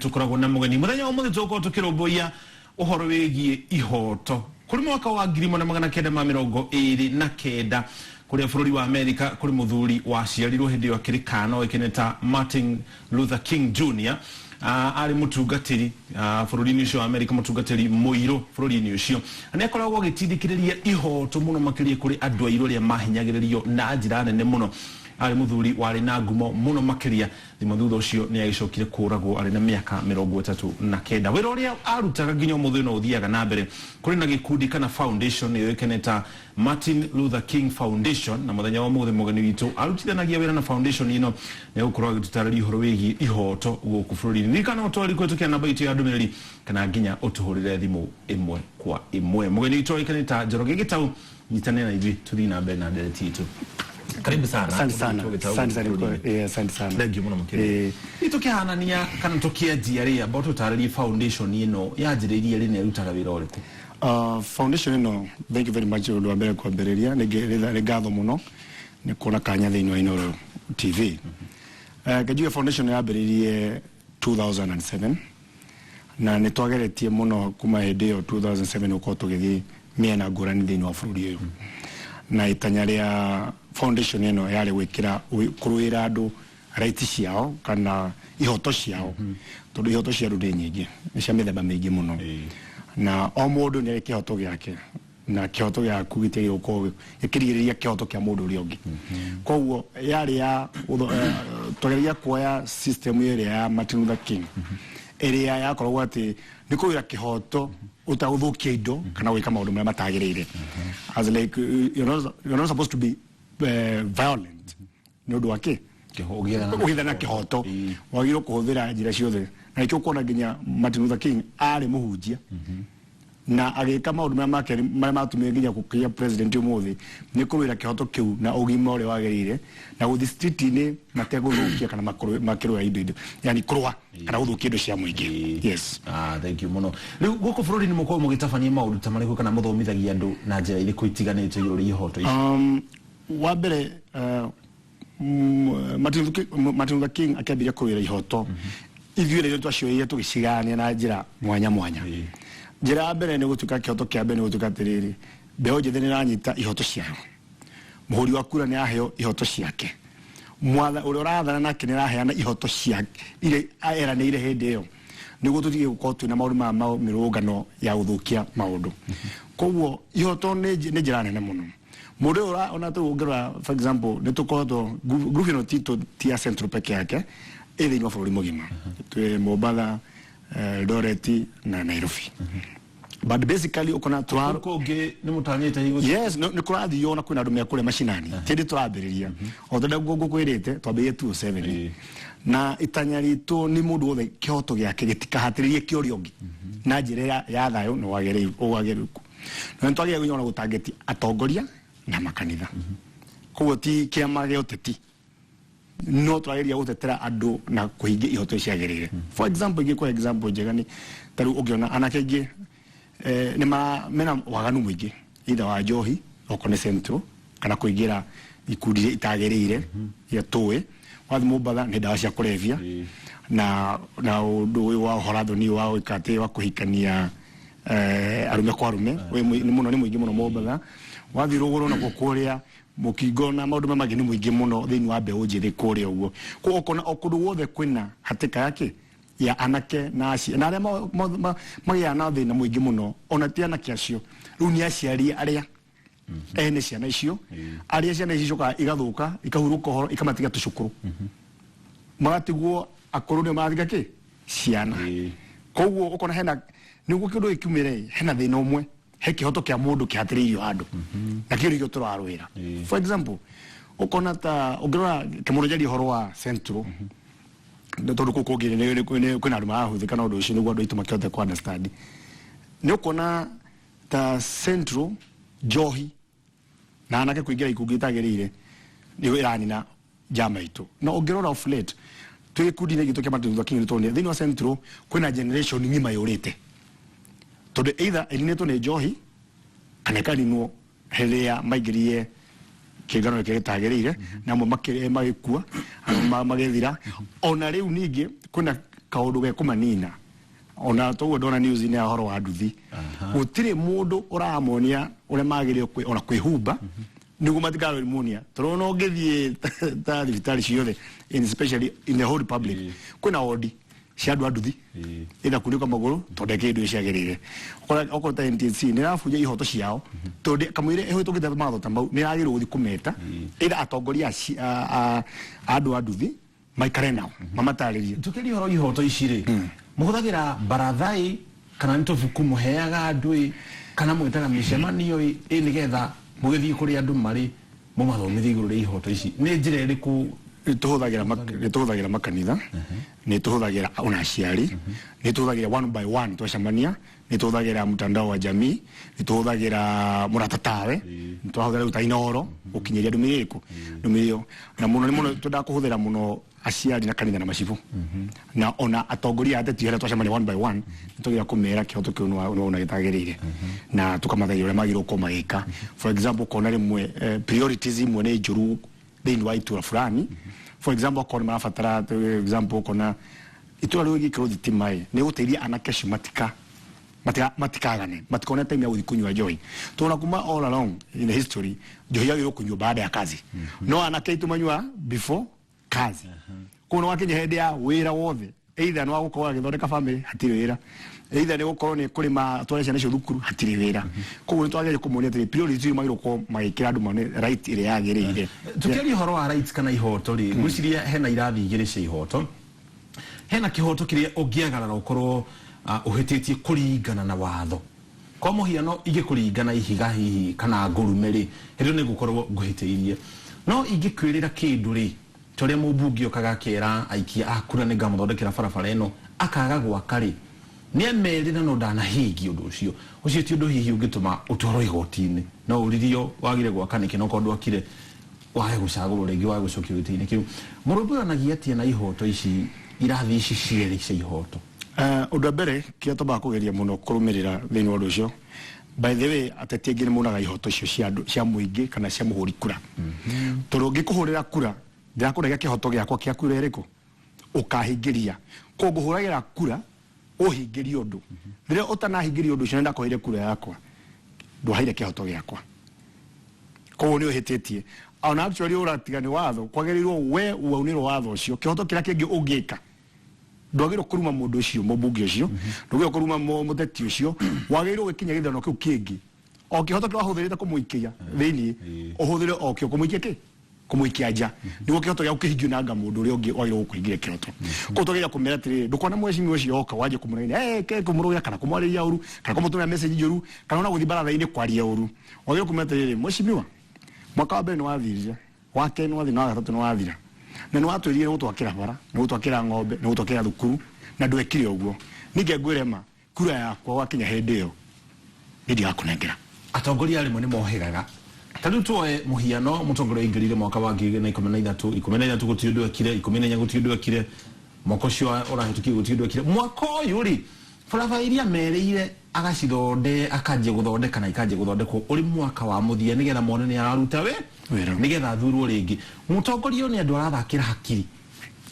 tukoragwo na mugeni muthenya wa muthi tuko tukirumbuia uhoro wigie ihoto kuri mwaka wa 1929 kuri bũrũri wa Amerika kuri muthuri wa ciarirwo hindi yo kirikano ikeneta Martin Luther King Jr. ari mutungatiri bũrũri-inĩ ucio wa Amerika mutungatiri muiro bũrũri-inĩ ucio ne akoragwo agitindikiriria ihoto muno makiria kuri andu airo ria mahinyagiririo na njira nene muno ari muthuri wari na ngumo muno makiria thimo thutha ucio ni agicokire kuragwo ari na miaka 39 wira uria arutaga nginya muthuri no uthiaga na mbere kuri na gikundi kana foundation iyo ikeneta Martin Luther King Foundation na muthenya wa muthi mugeni witu arutithanagia wira na foundation ino ne gukorwo agitutarĩria ihoro wĩgiĩ ihoto gũkũ bũrũri-inĩ ni kana utwari kwetukia namba itu ya ndũmĩrĩri kana nginya utuhurire thimu imwe kwa imwe mugeni witu ikeneta Njoroge Gitau nyitane na ithuĩ tuthi na mbere na ndereti itu. Karibu sana. Asante sana. Asante sana. Thank you muno mukiri. Itukihanania kana tukianjia about utarĩria foundation ino yanjĩrĩirie rĩ nĩ rutaga wĩra ũrĩkũ? Foundation ino, thank you very much ũndũ wa mbere kwambĩrĩria nĩ ngatho muno nĩ kuona kanya thĩinĩ wa Inooro TV. Kajuga foundation yambĩrĩirie 2007 na nĩ twageretie muno kuma hĩndĩ ĩyo 2007 uko tũgĩthiĩ mĩena ngũrani thĩinĩ wa bũrũri ũyũ. Na itanya ria foundation ino yari gwikira kuruira andu right ciao kana ihoto ciao tondu ihoto cia ndu nyingi ni cia mithemba mingi muno na o mundu ni ari kihoto giake na kihoto giaku gitiri uko ikirigiriria kihoto kia mundu uri ungi koguo yari ya twageria kuoya system iri ya Martin Luther King area yakoragwo ati ni kuira kihoto utauthukia indo kana gwika maundu maria matagirire as like you're not supposed to be violent no do ake ugithana kihoto wagiro kuhuthira njira ciothe na ikyo kuona nginya Martin Luther King ari muhunjia na agika maundu maria matumire nginya kukia president umuthi ni kuwira kihoto kiu na ugima uri wagirire na guthi street-ini mateguthukia kana makiro ya indo yani kurwa kana guthukia indo cia muingi. Yes. Thank you muno. Riu guku bũrũri-inĩ muko mugitabania maundu ta marĩkũ kana muthomithagia andu na njĩra irĩkũ itiganĩte igũrũ ihoto ici? Wa mbere Martin Luther King akĩambĩrĩria kũrũĩra ihoto ithuĩ rĩrĩa twacioire tũgĩcigania na njĩra mwanya mwanya. Njĩra ya mbere nĩ gũtuĩka kĩhoto kĩa mbere nĩ gũtuĩka atĩrĩrĩ mbeũ njĩthĩ nĩ ĩranyita ihoto ciao, mũhũri wa kura nĩ aheo ihoto ciake, mwatha ũrĩa ũrathana nake nĩ araheana ihoto ciake iria eranĩire hĩndĩ ĩyo nĩguo tũtige gũkorwo twĩna maũndũ ma mĩrũrũngano ya gũthũkia maũndũ. Koguo ihoto nĩ njĩra nene mũno. Mũndũ ũyũ ona tũngĩrora for example nĩ tũkoragwo group ĩno ti ya Central peke yake ĩ thĩinĩ wa bũrũri mũgima, twĩ Mombatha, Eldoret na Nairobi. But basically ukona twarukonge ni mutanyete higo. Yes, ni kurathio na kwina andu mekure mashinani tindi turambiriria othenda gugu kwirite twambirie 27 na itanya ritu ni mundu wothe kihoto giake gitikahatiririe kiorio ngi na njira ya thayo no wagere na ntwagia gunyona gutangeti atongoria na makanitha kuo ti kiama gya uteti no twageria gutetera andu na kuhingia ihoto ciagirire. For example ingĩ kwa example njega ni taru ugiona anake ingi ni mena waganu mwingi either wa njohi okone Central kana kuingira ikundi itagirire ya towe wathi Mombatha ni ndawa cia kulevya na undu uyu wa horathoni wa ikate wa kuhikania arume kwa arume ni muno ni mwingi muno Mombatha wathi ruguru na kukuria mukingo na maundu mangĩ ni mwingi muno thĩinĩ wa mbeũ njĩthĩ kuria uguo ko okona okundu wothe kwina hatika yake ya anake na aci na aria magĩa na thĩna mũingĩ muno ona ti anake acio rĩu nĩ aciari aria ene ciana icio aria ciana icio coka igathũka ikahurũka horo ikamatiga tũcukuru magatigwo akũrũ nĩ mathiga kĩ ciana koguo ukona hena nĩguo kĩndũ gĩkiumĩre hena thĩna ũmwe he kihoto kia mundu kihatiririo andu na kĩrĩ gĩo tũrarũĩra. For example ukona ta ũngĩrora kĩmũrũnjari horo wa Central tondu kuko ngire kwina andu mahuthika na undu ucio niguo andu aitu makihota ku understand ni ukona ta Central njohi na anake kuingira ikundi itagirire ni iranina jama itu na ungirora of late twikundi ne gitu kia Martin Luther King tondu thini wa Central kwina generation ngima yurite tondu either elineto ne njohi kana kaninwo helia maigirie kigano kigitagirire na mo magikua magithira ona riu ningi kuna kaundu ge kumanina ona to ndona news ni ahoro wa nduthi gutire mundu uramonia ure magire ona kwihumba nigu matikaro munia turona ongethie ta vitali ciothe especially in the whole republic kuna odi ciandu anduthi ina kuniko maguru tondeke ndu ciagirire okora ta NTC ni rafuja ihoto ciao tonde kamwire ehoto githe matho tambau ni agirwo guthi kumeta ira atongoria andu anduthi maikare nao mamataririe tukiri horo ihoto icire muhuthagira barathai kana ntofuku muheaga andu kana mwitaga micemanio nigetha mugithi kuri andu mari mumathomithi iguru ri ihoto ici ni njira iriku nituhuthagira makanitha nituhuthagira ona aciari nituhuthagira one by one twacemania nituhuthagira mtandao wa jamii nituhuthagira muratatawe nituhuthagira utainoro ukinyeria ndumirio na muno tudakuhuthira muno aciari na kanitha na macibu na ona atongoria ateti hera twacemania one by one nitugira kumera kihoto kiu no gitagirire na tukamathagira ure magiro ko magika for example kona rimwe priorities imwe ni njuru thini wa itura fulani for example kona marafatara example kona itura ryo gikiro thitimai ni guteithia anake matikagane matikona time ya kunywa joy tuna kuma all along in the history joy yagiro kunywa baada ya kazi no anake itumanywa before kazi kuna wakinye hende ya wira wothe either no agukora githondeka family hatiri wira either ni gukorwo ni kurima twarecia nacio thukuru hatiri wira koguo ni twagire kumuonia atiri priority magiro ko magikira andu mane right ire yagirire tukiri horo wa rights kana ihoto ri gwiciria hena irathi igire cia ihoto hena kihoto kiria ungiagarara ukorwo uhititie kuringana na watho kwa muhiano igikuringana ihiga hihi kana ngurumeri hindo ni gukorwo nguhitiirie no igikwirira kindu ri tore mubungi okagakera aikia akura ne gamuthondekera barabara eno akaga gwakari ni emerira no dana higi undu ucio ti undu hihi ungituma utoro igotini no uririo wagire gwakani kino kondu akire wahe gucagurwo ringi wahe gucokio gitini kiu murubiranagia atia na ihoto ici irathi ici cieri cia ihoto undu mbere kioto ba kugeria muno kurumirira thini wa ucio by the way ateti ngire munaga ihoto icio cia muingi kana cia muhuri kura turungi kuhurira kura ndirakurega kihoto giakwa kia kura iriku ukahingiria ko nguhuragira kura uhingiria undu rire utanahingiria undu cina ndakohire kura yakwa ndwahaire kihoto giakwa ko ni uhititie ona actually uratigani watho kwagerirwo we uaunirwo watho ucio kihoto kira kingi ungika ndwagirwo kuruma mundu ucio mubungi ucio ndwagirwo kuruma muteti ucio wagirwo gwikinya githano kiu kingi o kihoto kira huthirite kumuikia thini uhuthire o kio kumuikia ki kumuikia nja niguo kihoto gia ukihingio nanga mundu uri ungi wagirwo kuingira kihoto ko tugeria kumera atiri ndukona mweshimi ucio oka waje kumuraina ke kumuruya kana kumwaria uru kana kumutumia message njuru kana ona guthi baratha-ini kwaria uru wagirwo kumera atiri mweshimiwa mwaka wa mbere ni wathiria wa keri ni wathi na gatatu ni wathira na ni watwirire ni gutwakira bara ni gutwakira ng'ombe ni gutwakira thukuru na ndwekire uguo ninge ngwirema kura yakwa wakinya hindi iyo ndi yakunengera atongoria rimwe ni mohegaga tadu tuoe muhiano mutongoria ingirire mwaka wa 2013 gutiundu akire 14 gutiundu akire mwako cio urahituki gutiundu akire mwako yuri barabara iria mereire agacithonde akanje guthondeka na ikanje guthondekwo uri mwaka wa muthia nigetha mone ni araruta we nigetha thurwo ringi mutongoria ni andu arathakira hakiri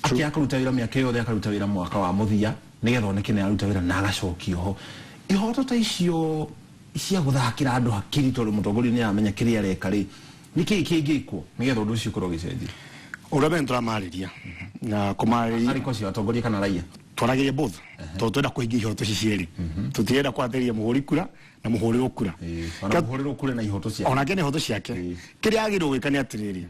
akia kuruta wira miaka yothe akaruta wira mwaka wa muthia nigetha oneke ni araruta wira na agacokio ho ihoto ta icio cia guthakira andu hakiri tondu mutongoria ni amenya kiria reka ri niki kingikwo nigetha undu ucio korwo gicenjia urabe nturamariria na kumariria ariko cio atongoria kana raia twaragiye both to twenda kuhingia ihoto cicieri tutienda kwatheria muhuri kura na muhuri ukura muhuri ukura na ihoto ciake ona kene ihoto ciake kiria agirwo gwika ni atiriri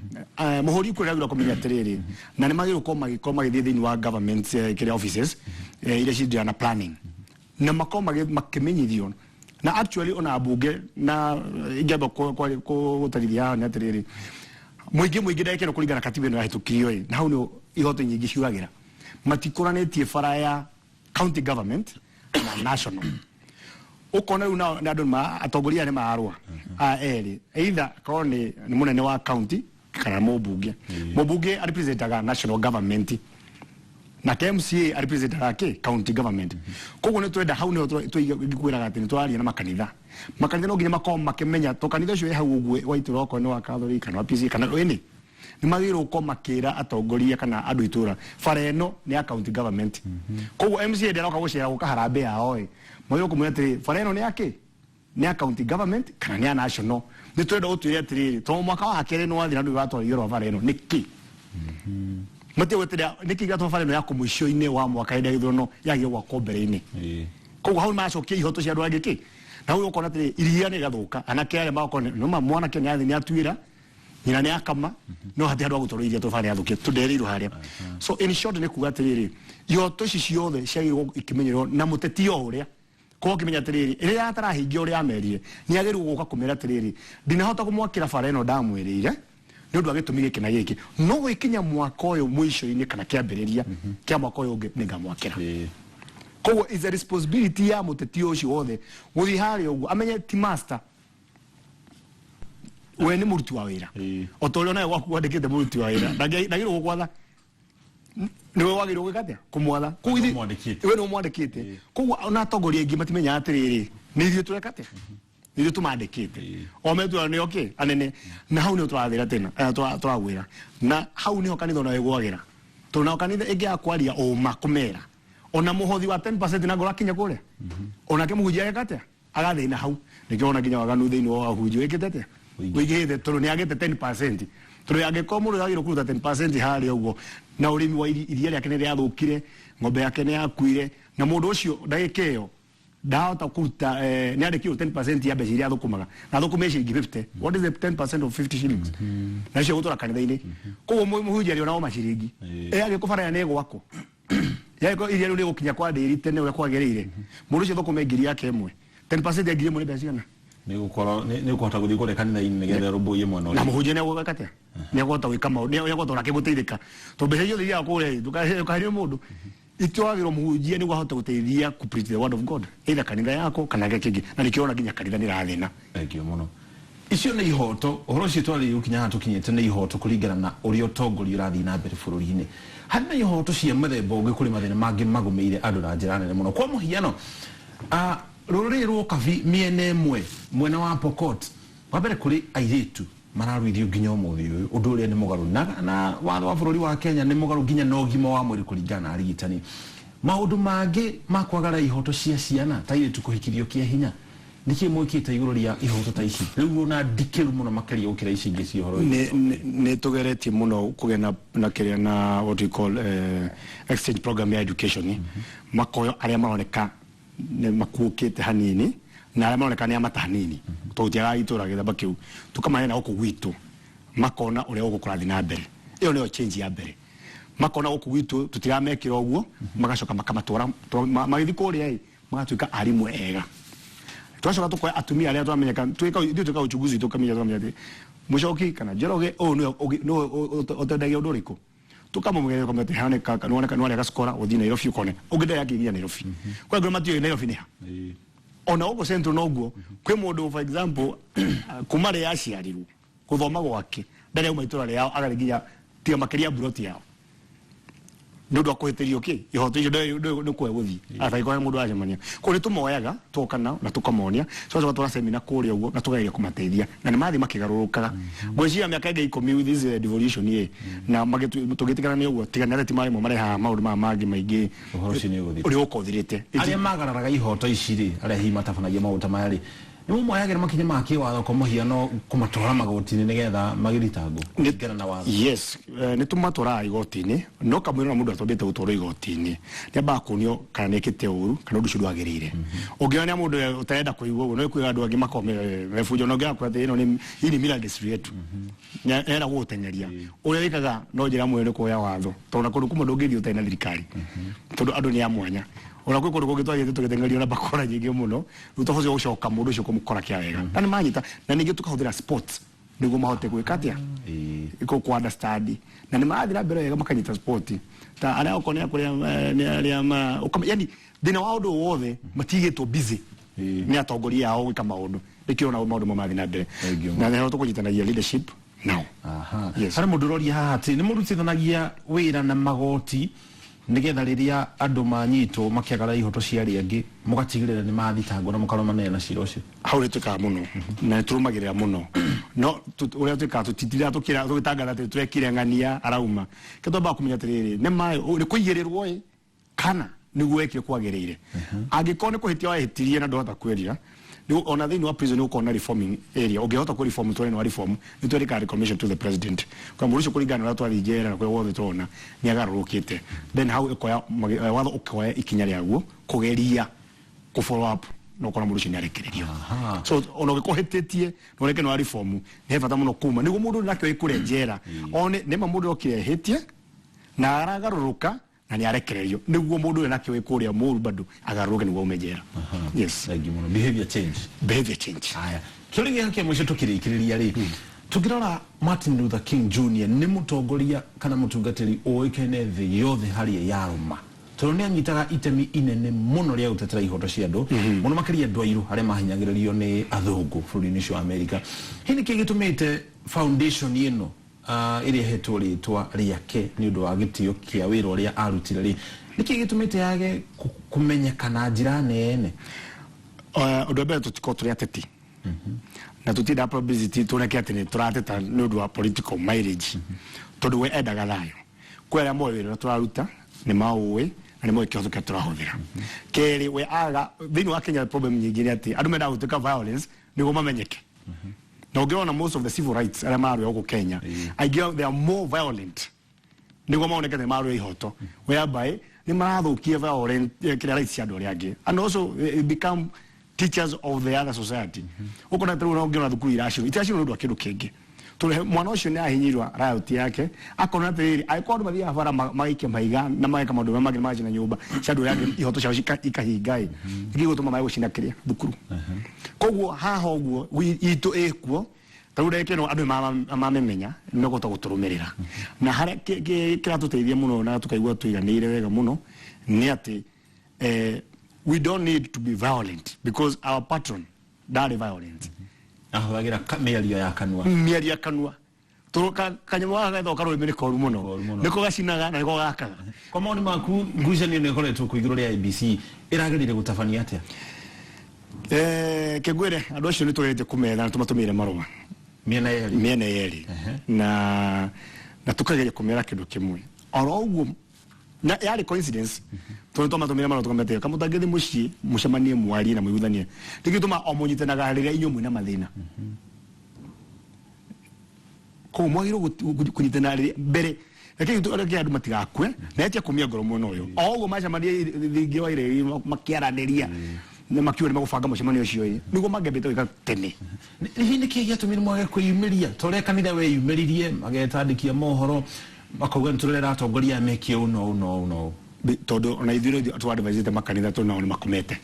muhuri ukura agirwo kumenya atiriri na ni magirwo koma githie thini wa government kiria offices ile shida na planning na makoma makimenyithio na actually ona abunge na ingeba ko gutarithia ni atiriri muingi ndekero kuringana katiba ino yahitukirio na hau ni ihoto nyingi ciuragira matikuranĩtie bara ya county government na national ukona una na andu atongoria ni maarwa eri either korwo ni munene wa county kana mubunge representaga national government na KMCA representaga county government koguo ni twenda hau ni twikwiraga ati ni twaria na makanitha no nginya makoma makimenya to kanitha cio hau ugwe waitu roko ni wa Catholic kana wa PC kana ene ni magiro ko makira atongoria kana andu itura fareno ni county government koguo MCA ndero ka gucera guka harambe yao magiro kumwetiri fareno ni yake ni county government kana ni national ni twenda utwire atiri to mwaka wa kere no wathira ndu watwari yoro fareno niki mate wetira niki gato fareno ya kumuisho-ine wa mwaka ida ithono yage wa kombere-ine koguo hau macokia ihoto cia andu angiki na huyo ukona atiri iria ni gathuka anake ale makone no mwana ke ni atwira nyina ni akama no hati andu agutoro iria tofari athukie tuderiru haria so in short ni kuga atiriri ihoto ici ciothe ciagirwo ikimenyerwo na muteti o uria ko kimenya atiriri ire atarahingia uria amerie ni agiru guka kumira atiriri ndinahota kumwakira fareno ndamwirire ni undu agitumire kina giki no gwikinya mwaka uyu mwisho-ine kana kiambiriria kia mwaka uyu ungi ningamwakira koguo is a responsibility ya muteti ucio wothe guthi hari uguo amenye ti master we ni muruti wa wira otorio nayo gwaku wandikite muruti wa wira ndagiro gukwatha niwe wagiro gwikatia kumwatha kuithi we no mwandikite koguo ona atongoria ingi matimenya atiriri ni ithuĩ turekate ni ithuĩ tumandikite o metu ni okay anene na hau ni turathira tena turagwira na hau niho kanitha nayo gwagira tuna kanitha ingi akwaria o makumera ona muhothi wa 10% na ngora kinya kule ona ke muhujia yakatia agathina hau nikiona kinya waganu thiini wa huju wikitete wigithe turu ni agete 10% turu yage komuru yagiro kuruta 10% hari uguo na urimi wa iria yake ni yathukire ngombe yake ni yakuire na mundu ucio ndagikeo ndahota kuruta ni andikio 10% ya mbeca iria thukumaga na thukume ciringi 50 what is the 10% of 50 shillings na cio gutura kanitha-ini koguo muhujia ri ona o maciringi agikubaraya ni gwako yako iria ri gukinya kwa ndiri tene uria kwagirire mundu ucio thukume ngiri yake imwe 10% ya ngiri imwe ni mbeca cigana ni gukuhota guthii kure kanitha-ini nigetha rumbuie mwana na muhujia ni gwikatia ni guhota gwika maundu ni guhota rake guteithika to mbeca icio iria kure ndukahire mundu itwagirwo muhujia ni guhota guteithia ku preach the word of God either kanitha yako kana gĩkĩngĩ na nikiona nginya kanitha ni rathina thengio muno icio ni ihoto uhoro ucio twari ukinya hatu kinyete ni ihoto kuringana na uria utongoria urathi na mbere bururi-ini harina ihoto cia mathemba ungi kuri mathina mangi magumeire andu na njira nene muno kwa muhiano rururi rwo kavi miene mwe mwena wa Pokot wabere kuri airitu mararuithio nginya umuthi uyu undu uria ni mugaru na watho wa bururi wa Kenya ni mugaru nginya no gima wa mwiri kuringana arigitani maundu mangi makwagara ihoto cia ciana ta iritu kuhikirio kia hinya niki mwikite iguru ria ihoto ta ici riu na dikiru muno makeria ukira ici ingi cia horo ne tugeretie muno kugena na kiria na what we call exchange program ya education makoyo aria maroneka ne makuukite hanini na aria maroneka ni amata hanini tutiaga itura githamba kiu tukamanya uko gwitu makona uria ugukurathi na mbere iyo niyo change ya mbere makona uko gwitu tutiramekira uguo magacoka makamatora magithi kuria magatuika arimu ega twacoka tukoya atumia aria twamenyeka twika uchunguzi tukamenya ati mucoki kana Njoroge no otendagia undu riku tukamumugere kwa mate hane kaka nuone kanwale gaskora uthi Nairobi ukone ugida yake iria Nairobi kwa ngoma matio Nairobi niha ona ugo centro noguo kwi mundu for example kumare yaciarirwo kuthoma gwake ndare uma itura yao agarigia tiga makeria buroti yao ndu akwetirio ki ihoto icio ndu kwe guthi ata iko mundu acemania ko ni tumoyaga tukana na tukamonia so tura seminar kuria uguo na tugeria kumateithia na ni mathi makigarurukaga gwiciria miaka ingi 10 with this devolution ye na tugitikana ni uguo tigana ti mari mo mareha maundu mangi maingi uhoro ci ni guthi uri ukothirite aria magararaga ihoto ici ri aria hi matafanagia maundu maya ni moyagira makinya maki watho ko muhiano kumatora magoti-ini nigetha magiritango ngena na watho yes ni tumatora igoti-ini no kamwira mundu atobete gutora igoti-ini ni bakunio kana nekite uru kana undu cidu agirire ungiona mundu utaenda kuigwa uguo no kuiga andu angi makome refujo no ngia kwate ino ni ili mila district yetu era gutenyeria uria wikaga no njira mwene kuya watho tona kundu kuma ndungiri utena thirikari tondu andu ni amwanya ona kwi kundu kungitwaje tugitengerio na bakora nyingi muno utahoze gucoka mundu ucio kumukora kia wega na ni manyita na ningi tukahuthira sports niguo mahote gwikatia iko ku understand na ni maathira mbere wega makanyita sport ta aria ukonia kuria ni aria ma yani thina wa undu wothe matigitwo busy ni atongoria ao gwika maundu nikiona maundu mathina mbere na nero tukunyitanagia leadership now hari mundu roria haha ati ni murutithanagia wira na magoti nigetha riria andu manyitwo makiagara ihoto cia riangi mugatigirira ni mathitangwo na mukaromana na cira ucio haure tuka muno na turumagirira muno no uria tuka tutitira tukira tugitangana ati twekire ngania arauma kitomba kumenya tiriri ne mayo ni kuigirirwo kana niguo eke kwagirire angikone kuhitia wahitirie na ndota kweria ona thini wa prison uko na reforming area ungehota ku reform tore no reform ni tore ka recommendation to the president kwa murisho kuringana na twari jera kwa wothe tona ni agarurukite then how ikoya watho ukoya ikinya riaguo kugeria ku follow up no kona murisho ni arekererio so ono gikohetetie no reke no reform ni hebata muno kuma niguo mundu nakyo ikure jera one nema mundu okire hetie na aragaruruka na ni arekererio niguo mundu ena kiwe kuria muru bado agaruke niguo umejera yes thank you muno behavior change haya turinge hake mwisho tukirikiriria ri tukirora Martin Luther King Jr ni mutongoria kana mutungatiri oikene thi yothe hari ya Roma turone anyitaga itemi inene muno ria utetera ihoto cia andu muno makiria andu airu haria mahinyagiririo ni athungu bururi-ini cia America hini kigitumite foundation ino iria hetwo ritwa riake ni undu wa gitio kia wira uria arutire ri niki gitumite yage kumenyekana njira nene undu mbere tutiko turi ateti na tutida publicity tureke ati ni turateta ni undu wa political mileage tondu we endaga thayo kwera mo wira turaruta ni mauwe na ni mo kiotho kia turahuthira keri we aga thini wa Kenya problem nyingi ni ati andu menda gutuika violence niguo mamenyeke na ugiona most of the civil rights ala maru yoko Kenya I give they are more violent niguo maonekete maru ihoto whereby ni marathukia violent kila rights ya andu riangi and also become teachers of the other society ukona tru na ugiona thukuru irasho itashiro ndu akindu kingi tule mwana ucio ni ahinyirwa riot yake akona tiriri aikondo mathia bara maike maiga na maika maundu magi maji na nyumba ciandu riangi ihoto cia ikahingai igigutuma mai gucina kiria thukuru koguo haha uguo itu ekuo taure kino andu mamemenya no gota guturumirira na haria kira tuteithia muno na tukaigua tuiganire wega muno ni ati we don't need to be violent because our patron that is violent ahagira miario ya kanua turuka kanyamwa ga thokaro imene koru muno niko gacinaga na niko gakaga kwa maoni maku ngucanio ni koretwo kuigiro ria IBC iragirire gutabania atia kegwere andu acio ni turete kumetha na tumatumire marua miena yeri na tukageria kumera kindu kimwe oro uguo na yari coincidence tuno matumire marua tukamete kamutangithi mucii mucemanie mwari na mwiguthanie tigituma omunyitenaga riria inyo mwina mathina ko mwagiro kunyitana mbere lakini tu areke andu matigakwe na etia kumia ngoro muno uyu oguo macemanie thingi wa ire makiaraniria na makiore magufanga mucemanio ucio niguo mangebete wika tene hihi niki giatumire mwage kwiyumiria tore kanitha we yumiririe magetandikia mohoro makauga nturera atongoria mekie uno todo na ithuire tu advisor makanitha tu na makomete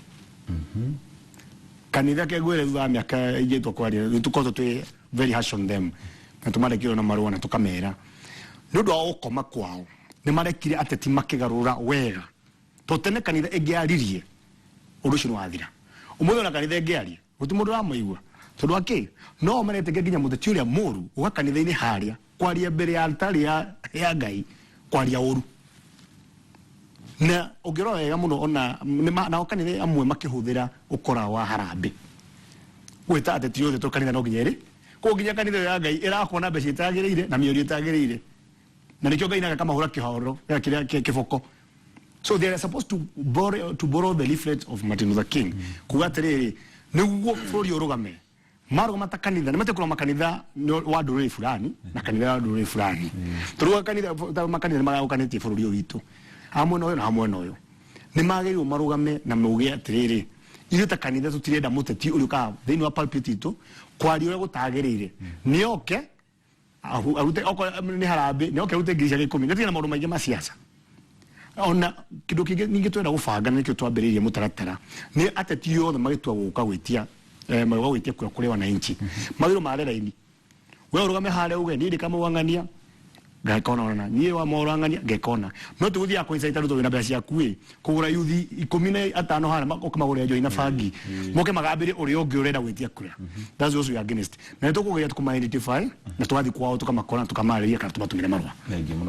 kanitha kegwere thutha miaka igitwo kwaria tukoto tu very harsh on them na tumarekire na marua na tukamera nundu wa ukoma kwao ni marekire ateti makigarura wega to tene kanitha egiaririe undu ucio wathira umutho na kanitha egiarie guti mundu ramuigua tondu aki no marete nginya muteti uria muru uga kanitha-ini haria kwaria mbere ya altari ya Ngai kwaria uru na ugirora wega muno ona na okanitha amwe makihuthira ukora wa harambe gwita ateti yothe to kanitha no nginyeri ko nginya kanitha ya Ngai irakona mbeca itagirire na miorio itagirire na nikyo Ngai naga kama hura kihoro ya kiria kifoko so they are supposed to borrow the leaflet of Martin Luther King kugatiriri niguo buri urugame maruga matakanitha ni matekura makanitha wa nduriri fulani na kanitha wa nduriri fulani turuga kanitha makanitha magaukanitie buri witu amwe noyo na amwe noyo ni magirwo marugame na muge atiriri ile ta kanitha tutirenda muteti uri ka thini wa pulpit itu kwari uri gutagirire ni oke arute oko ni harambe ni oke rute ngirisha 10 ngatina maundu maingi ma siasa ona kidu kingi ningi twenda gubanga nikyo twambiririe mutaratara ni ateti yothe magitwa guka gwitia magwa gwitia kuri wananchi magiro marera ini we urugame hare uge ni kama wangania ngakona ona nie wa morangania ngekona no tuguthia ko insaita ruto wina mbeca yakui kugura yuthi 15 hara makomagure jo ina fangi moke magambire uri ungi urenda gwitia kura that's also against na tukugeria tukuma identify na twathi kwao tukamakona tukamariria kana tumatumire marwa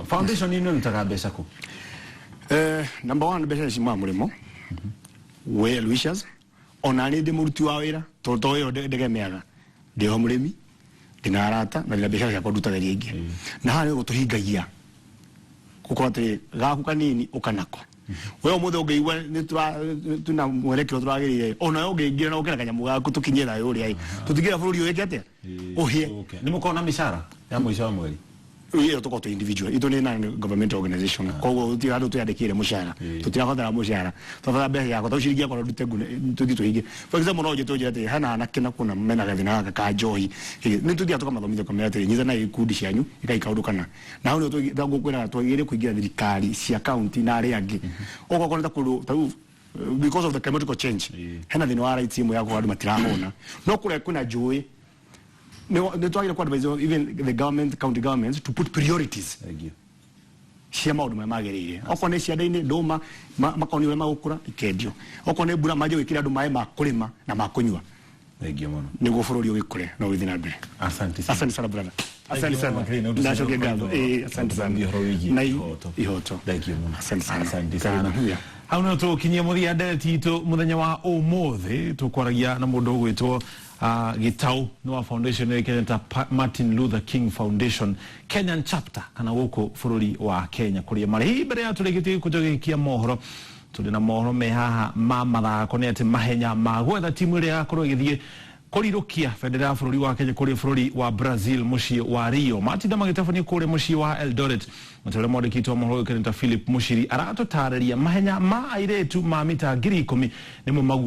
foundation ino nitaga mbeca ku Number 1 besa shima mulimo well wishes onani de muruti wa wira toto yo dege meaga de ho mulimi dinarata na dina besa ya koduta gari ingi na hane gutuhingagia kukote gaku kanini ukanako wewe muthe ungeigwa ni tuna mwerekero turagirire ona ungeigire na ukira kanyamu gaku tukinyira yuri ai tutigira bururi uyeke atia uhie ni mukona mishara ya mwisho wa mweri iyo tuko to individual ito ni na government organization kogo utigado to yadekire mushara tutirahodera mushara tofada be yako to shirigia ko dute gune tudi to hige for example no je to je ate hana anakena kuna mena gathina ka johi ni tudi atoka mathomitho community nyiza na ikundi cianyu ikaikauduka na hone to dago kwena to yire kuigira thirikari cia county na ari angi oko koneta kuru because of the climatic change hena thino ara itimu yako andu matirahona no kure kuna joy they try to advise even the government, county governments, to put priorities. Thank you. Shema oduma magerire. Okone ciadaine ndoma makoni we magukura ikendio. Okone bura maje wikira andu mae makulima na makunywa. Thank you mono. Nigo bururi wikure no within a day. Asante sana. Asante sana brother. Asante sana. Nashoke gazo. Asante sana. Na ihoto. Thank you mono. Asante sana. Asante sana. Hauna to kinyia muthia ndeti to muthenya wa umuthi tukwaragia na mundu gwitwo Gitau no foundation ya Kenya Martin Luther King Foundation Kenyan chapter kana guku bururi wa Kenya kuria mari mbere ya turegete kujogekia mohoro tuli na mohoro me haha mamara kone ati mahenya magwetha timu ria yakorwo igithie kurirukia federal bururi wa Kenya kuri bururi wa Brazil mushi wa Rio matinda magitafania kuri mushi wa Eldoret mutele modekito mohoro Kenya Philip Mushiri aratotariria mahenya ma airetu ma mita 10,000 nimo